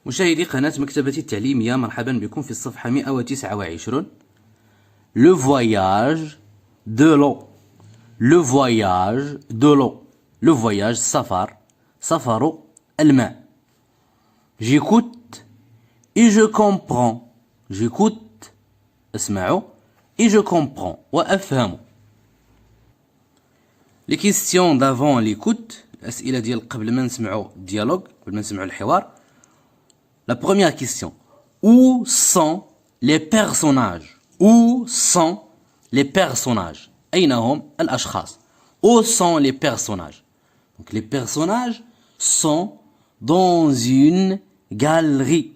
مشاهدي قناة مكتبتي التعليمية، مرحبا بكم في الصفحة 129. Le voyage de l'eau. Le voyage de l'eau. Le voyage سفر الماء. J'écoute et je comprends. J'écoute اسمعوا et je comprends وأفهم. Les questions d'avant l'écoute، الأسئلة ديال قبل ما نسمعوا الديالوج، قبل ما نسمعوا الحوار. La première question: où sont les personnages? Où sont les personnages? أين هم الأشخاص؟ Où sont les personnages? Donc les personnages sont dans une galerie.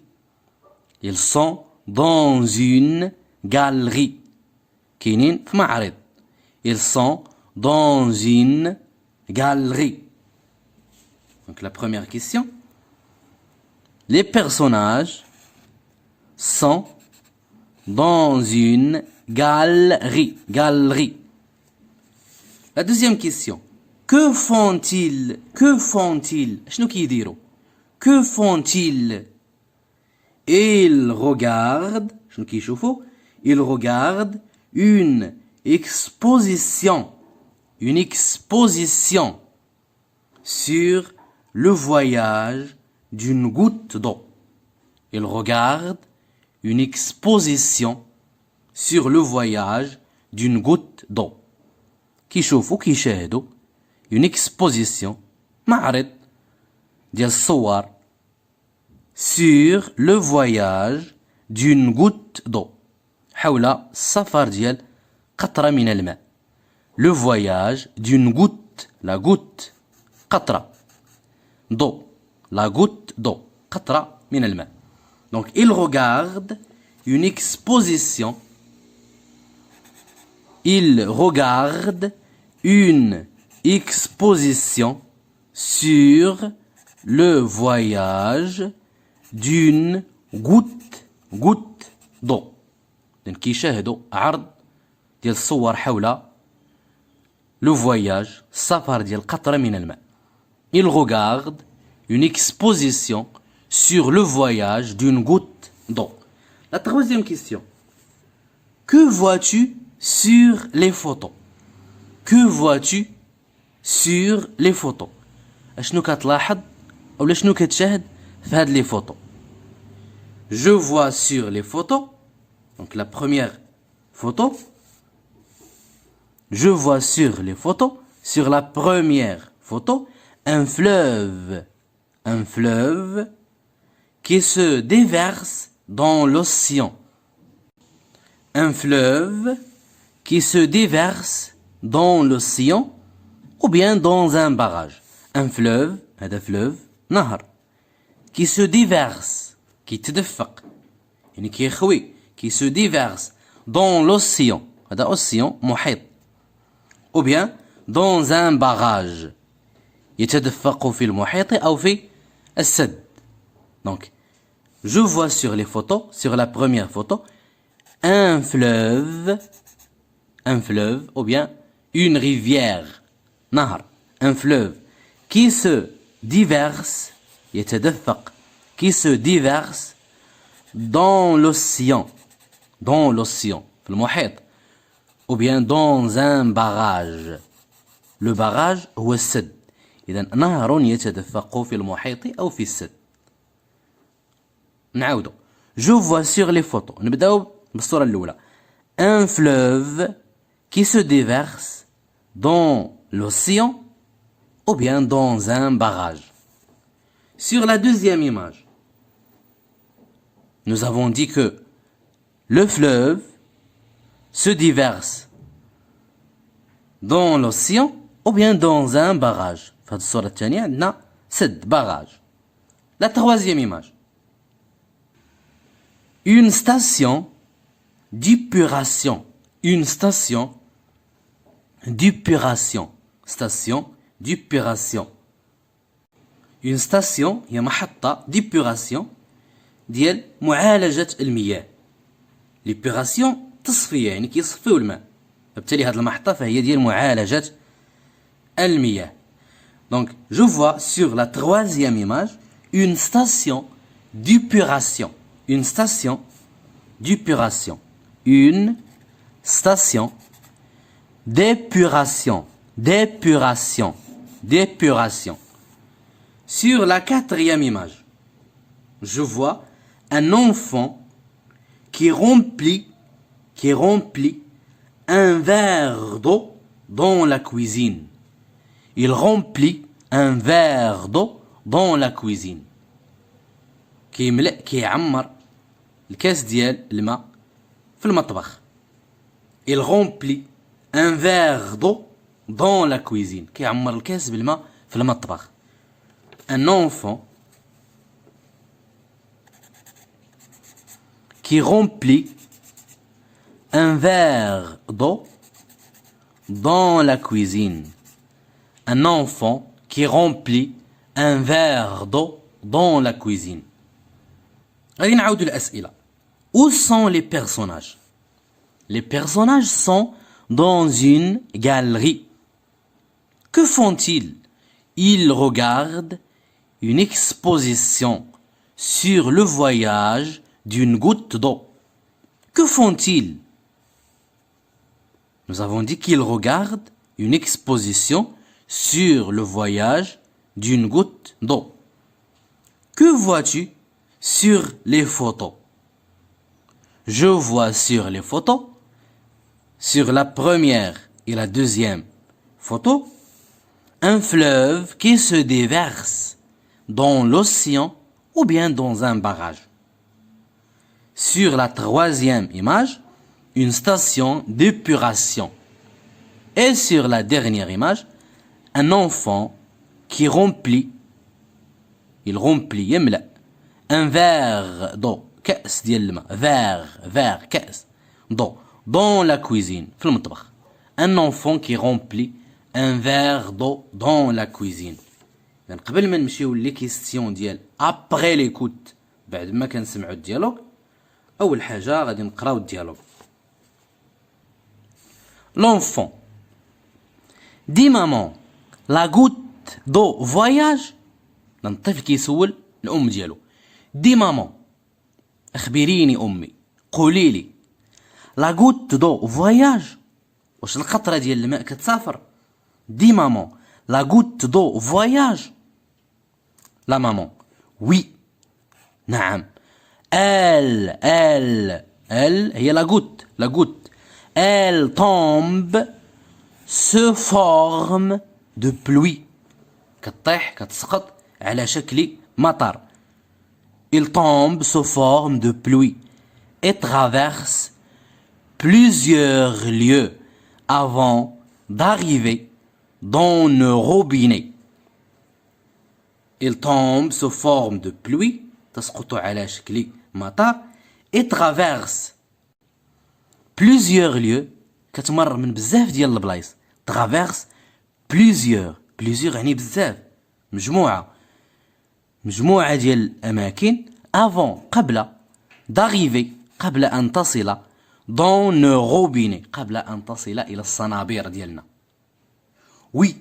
Ils sont dans une galerie. كاينين في معرض. Ils sont dans une galerie. Donc la première question: les personnages sont dans une galerie. Galerie. La deuxième question: que font-ils? Que font-ils? شنو كيديروا؟ Que font-ils? Ils regardent. شنو كيشوفوا؟ Ils regardent une exposition. Une exposition sur le voyage d'une goutte d'eau. Ils regardent une exposition sur le voyage d'une goutte d'eau. كيشوفوا كيشاهدوا une exposition، معرض ديال الصور sur le voyage d'une goutte d'eau، حول السفر ديال قطرة من الماء. Le voyage d'une goutte. La goutte قطرة. d'eau. La goutte d'eau. قطرة من الماء. Donc il regarde une exposition. Il regarde une exposition sur le voyage d'une goutte d'eau. Donc كيشاهدوا عرض ديال الصور حول le voyage، السفر ديال قطرة من الماء. Il regarde une exposition sur le voyage d'une goutte d'eau. La troisième question: que vois-tu sur les photos? Que vois-tu sur les photos؟ اشنو كتلاحظ اولا شنو كتشاهد في هاد لي فوتو؟ Je vois sur les photos. Donc la première photo. Je vois sur les photos, sur la première photo, un fleuve. Un fleuve qui se déverse dans l'océan. Un fleuve qui se déverse dans l'océan ou bien dans un barrage. Un fleuve, هذا fleuve، نهر qui se déverse، كيتدفق يعني كيخوي، qui se déverse dans l'océan، هذا océan محيط، ou bien dans un barrage، يتدفق في المحيط أو في السد. Donc je vois sur les photos, sur la première photo, un fleuve ou bien une rivière، نهر، un fleuve qui se déverse، يتدفق، qui se déverse dans l'océan، dans l'océan في المحيط، ou bien dans un barrage. Le barrage هو السد. إذا نهر يتدفق في المحيط أو في السد. نعاودو. Je vois sur les photos. نبداو بالصورة الأولى. Un fleuve qui se déverse dans l'océan ou bien dans un barrage. Sur la deuxième image, nous avons dit que le fleuve se déverse dans l'océan ou bien dans un barrage. في هذه الصورة الثانية عندنا سد، barrage. La troisième image, une station d'épuration. Une station d'épuration. Station d'épuration. Une station هي محطة d'épuration ديال معالجة المياه. l'épuration تصفية يعني كيصفيو الماء، فبالتالي هذه المحطة فهي ديال معالجة المياه. Donc je vois sur la troisième image une station d'épuration. Une station d'épuration. Une station d'épuration. D'épuration. D'épuration. Sur la quatrième image, je vois un enfant qui remplit un verre d'eau dans la cuisine. Il remplit un verre d'eau dans la cuisine. كيعمر الكاس ديال الماء في المطبخ. Il remplit un verre d'eau dans la cuisine. كيعمر الكاس بالماء في المطبخ. Un enfant qui remplit un verre d'eau dans la cuisine. Un enfant qui remplit un verre d'eau dans la cuisine. غادي نعاودوا الأسئلة. Où sont les personnages? Les personnages sont dans une galerie. Que font-ils? Ils regardent une exposition sur le voyage d'une goutte d'eau. Que font-ils? Nous avons dit qu'ils regardent une exposition sur le voyage d'une goutte d'eau. Que vois-tu sur les photos? Je vois sur les photos, sur la première et la deuxième photo, un fleuve qui se déverse dans l'océan ou bien dans un barrage. Sur la troisième image, une station d'épuration. Et sur la dernière image, un enfant qui remplit يملأ un verre d'eau كأس ديال الماء verre كأس d'eau dans la cuisine في المطبخ. Un enfant qui remplit un verre d'eau dans la cuisine. يعني قبل ما نمشيو لي كيستيون ديال après l'écoute بعد ما كنسمعوا الديالوغ، أول حاجة غادي نقراو الديالوغ. L'enfant dit maman la goutte d'eau voyage. الطفل كيسول الأم ديالو دي ماما اخبريني أمي قولي لي لا goutte d'eau voyage واش القطرة ديال الماء كتسافر. دي ماما لا goutte d'eau voyage. لا ماما oui نعم. elle هي la goutte elle tombe se forme de pluie. كتطيح كتسقط على شكل مطر. Il tombe sous forme de pluie et traverse plusieurs lieux avant d'arriver dans le robinet. Il tombe sous forme de pluie تسقط على شكل مطر et traverse plusieurs lieux كتمر من بزاف ديال البلايص. traverse plusieurs يعني بزاف مجموعة ديال الأماكن avant قبل d'arriver قبل أن تصل dans le robinet قبل أن تصل إلى الصنابير ديالنا. oui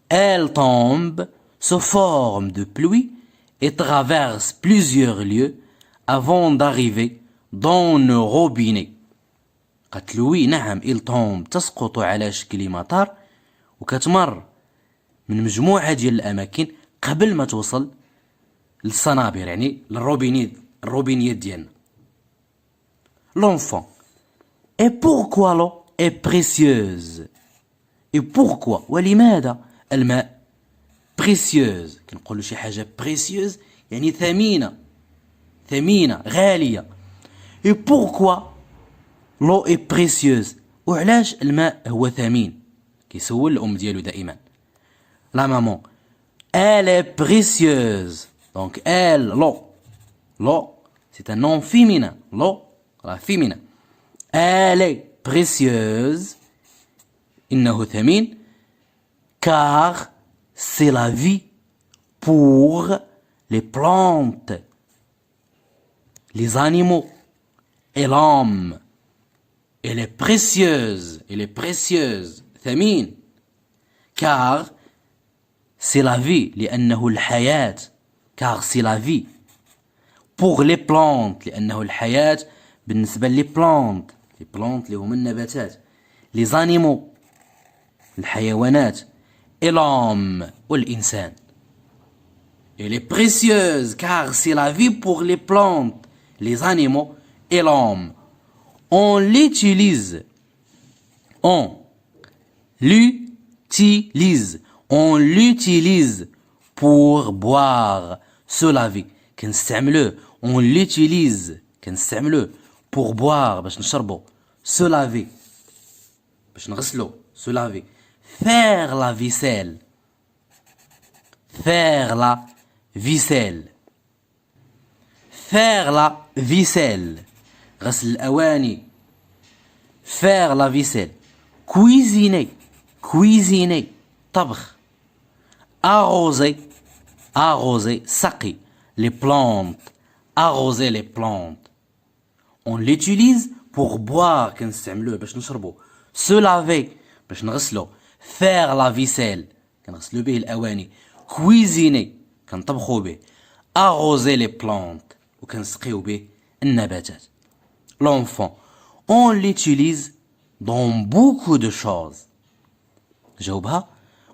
elle tombe sous forme de pluie et traverse plusieurs lieux avant d'arriver dans le robinet. قالت له وي نعم il tombe تسقط على شكل مطر وكتمر من مجموعة ديال الأماكن قبل ما توصل للصنابير يعني الروبينيات ديالنا. L'enfant. Et pourquoi l'eau est précieuse? Et pourquoi ولماذا الماء précieuse؟ كنقولوا شي حاجة précieuse يعني ثمينة غالية. Et pourquoi l'eau est précieuse؟ وعلاش الماء هو ثمين؟ كيسول الأم ديالو دائما. La maman. Elle est précieuse. Donc elle, l'eau, c'est un nom féminin. L'eau, la féminin. Elle est précieuse. إنه ثمين. Car c'est la vie pour les plantes, les animaux et l'homme. Elle est précieuse. ثمين. Car c'est la vie لأنه الحياة. Car c'est la vie. pour les plantes لأنه الحياة بالنسبة لي plantes les plantes اللي هما النباتات les animaux الحيوانات et l'homme والإنسان. Elle est précieuse car c'est la vie pour les plantes, les animaux et l'homme. On l'utilise pour boire, se laver. On l'utilise pour boire باش نشربو, se laver باش نغسلو, se laver. Faire la vaisselle faire la vaisselle غسل الأواني. faire la vaisselle. cuisiner طبخ. arroser سقي les plantes. arroser les plantes. on l'utilise pour boire كنستعملوه باش نشربو. se laver باش نغسلو. faire la vaisselle كنغسلو به الأواني. cuisiner كنطبخو به. arroser les plantes وكنسقيو به النباتات. l'enfant on l'utilise dans beaucoup de choses. جاوبها.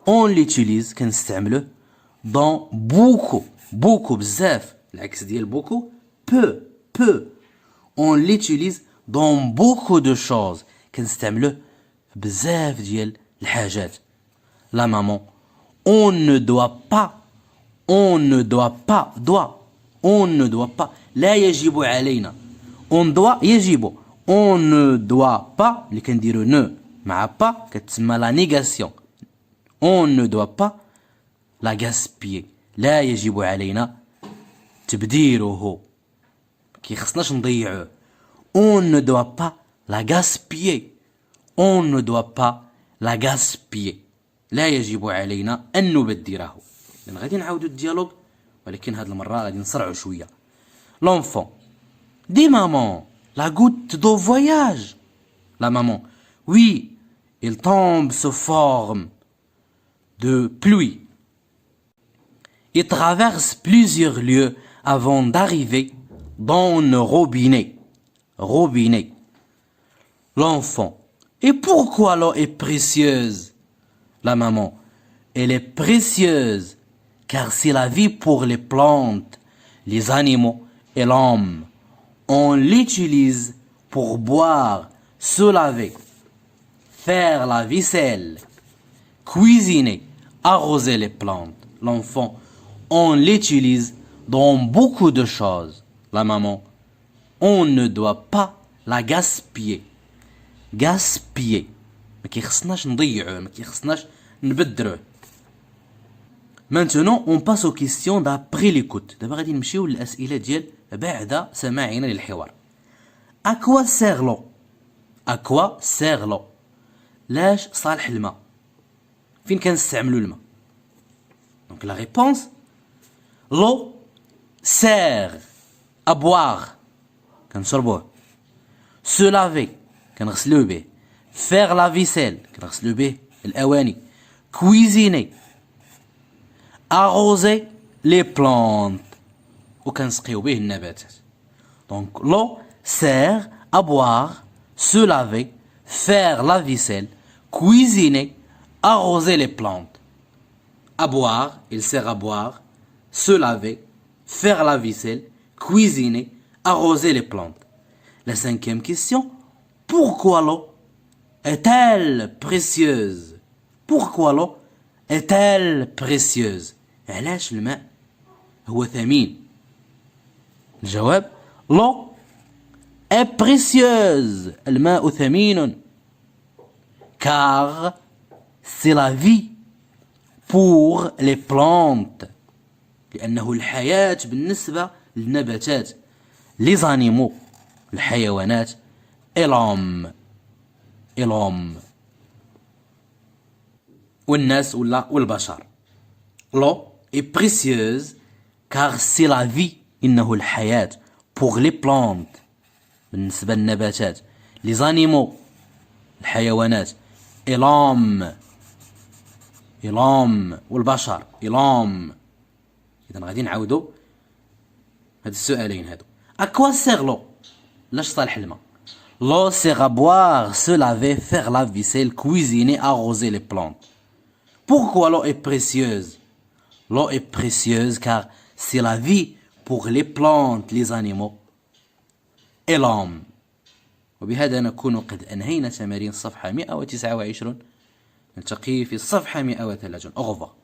on l'utilise كنستعملوه dans beaucoup بزاف العكس ديال beaucoup peu on l'utilise dans beaucoup de choses كنستعملوه بزاف ديال الحاجات. la maman on ne doit pas لا يجب علينا. on doit يجب. on ne doit pas اللي كنديرو ne مع pas كتسمى la négation. on ne doit pas la gaspiller. لا يجب علينا تبديره, كيخصناش نضيعوه. on ne doit pas la gaspiller. on ne doit pas la gaspiller. لا يجب علينا أن نبدره. لأن غادي نعاودو الديالوج ولكن هاد المرة غادي نسرعو شوية. l'enfant dis maman la goutte d'eau voyage. la maman oui il tombe sous forme de pluie. il traverse plusieurs lieux avant d'arriver dans le robinet. l'enfant et pourquoi l'eau est précieuse? la maman elle est précieuse car c'est la vie pour les plantes, les animaux et l'homme. on l'utilise pour boire, se laver, faire la vaisselle, cuisiner, arroser les plantes. l'enfant on l'utilise dans beaucoup de choses. la maman on ne doit pas la gaspiller. ما كيخصناش نضيعوه, ما كيخصناش نبدروه. Maintenant on passe aux questions d'après l'écoute. دابا غادي نمشيو للأسئلة ديال بعد سماعنا للحوار. à quoi sert l'eau? لاش صالح الماء؟ فين كنستعملوا الماء؟ donc la réponse l'eau sert à boire كنشربوه. se laver كنغسلوه به. faire la vaisselle كنغسلو به الأواني. cuisiner arroser les plantes وكنسقيو به النباتات. donc l'eau sert à boire, se laver, faire la vaisselle, cuisiner, arroser les plantes. à boire, il sert à boire, se laver, faire la vaisselle, cuisiner, arroser les plantes. la cinquième question, pourquoi l'eau est-elle précieuse? pourquoi l'eau est-elle précieuse? علاش الماء هو ثمين؟ الجواب l'eau est précieuse. الماء ثمين car c'est la vie pour les plantes لأنه الحياة بالنسبة للنباتات les animaux الحيوانات et l'homme والناس والبشر. l'eau est précieuse car c'est la vie إنه الحياة pour les plantes بالنسبة للنباتات les animaux الحيوانات et l'homme والبشر et l'homme. إذا غادي نعاودو هاد السؤالين هادو. À quoi sert l'eau؟ لاش صالح الماء؟ L'eau sert à boire, se laver, faire la vaisselle, cuisiner, arroser les plantes. Pourquoi l'eau est précieuse? L'eau est précieuse car c'est la vie pour les plantes, les animaux et l'homme. وبهذا نكون قد أنهينا تمارين الصفحة 129. نلتقي في الصفحة 130. Au revoir.